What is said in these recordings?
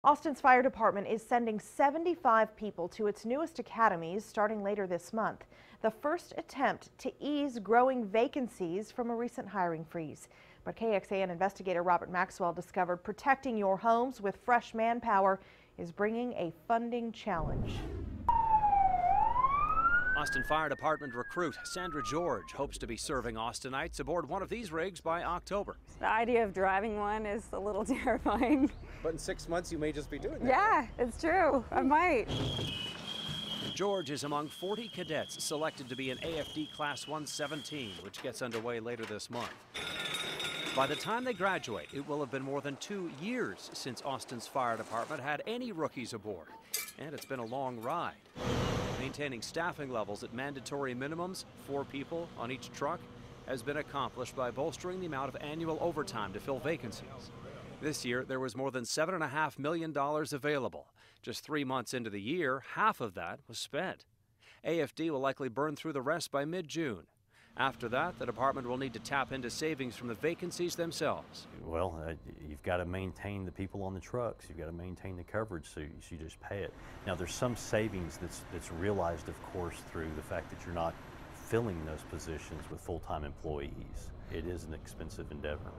Austin's fire department is sending 75 people to its newest academies starting later this month. The first attempt to ease growing vacancies from a recent hiring freeze. But KXAN investigator Robert Maxwell discovered protecting your homes with fresh manpower is bringing a funding challenge. Austin Fire Department recruit Sandra George hopes to be serving Austinites aboard one of these rigs by October. The idea of driving one is a little terrifying. But in 6 months, you may just be doing that. Yeah, it's true. I might. George is among 40 cadets selected to be in AFD Class 117, which gets underway later this month. By the time they graduate, it will have been more than 2 years since Austin's fire department had any rookies aboard, and it's been a long ride. Maintaining staffing levels at mandatory minimums, 4 people on each truck, has been accomplished by bolstering the amount of annual overtime to fill vacancies. This year, there was more than $7.5 million available. Just 3 months into the year, half of that was spent. AFD will likely burn through the rest by mid-June. After that, the department will need to tap into savings from the vacancies themselves. Well, you've got to maintain the people on the trucks. You've got to maintain the coverage, so you just pay it. Now, there's some savings that's realized, of course, through the fact that you're not filling those positions with full-time employees. It is an expensive endeavor.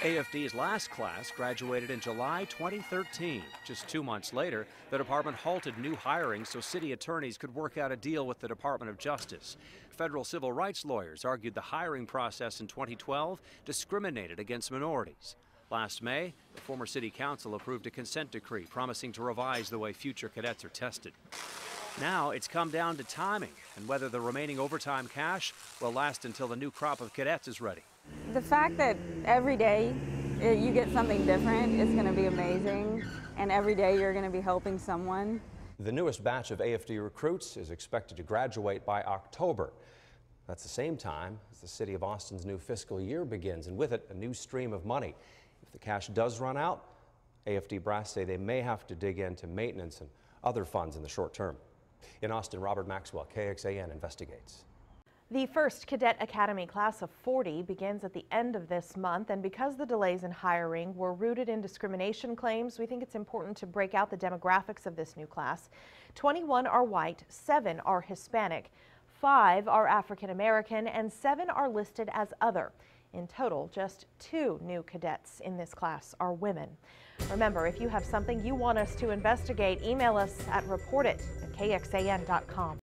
AFD's last class graduated in July 2013. Just 2 months later, the department halted new hiring so city attorneys could work out a deal with the Department of Justice. Federal civil rights lawyers argued the hiring process in 2012 discriminated against minorities. Last May, the former city council approved a consent decree promising to revise the way future cadets are tested. Now it's come down to timing and whether the remaining overtime cash will last until the new crop of cadets is ready. The fact that every day you get something different is going to be amazing, and every day you're going to be helping someone. The newest batch of AFD recruits is expected to graduate by October. That's the same time as the city of Austin's new fiscal year begins, and with it, a new stream of money. If the cash does run out, AFD brass say they may have to dig into maintenance and other funds in the short term. In Austin, Robert Maxwell, KXAN investigates. The first Cadet Academy class of 40 begins at the end of this month, and because the delays in hiring were rooted in discrimination claims, we think it's important to break out the demographics of this new class. 21 are white, 7 are Hispanic, 5 are African American, and 7 are listed as other. In total, just 2 new cadets in this class are women. Remember, if you have something you want us to investigate, email us at report@kxan.com.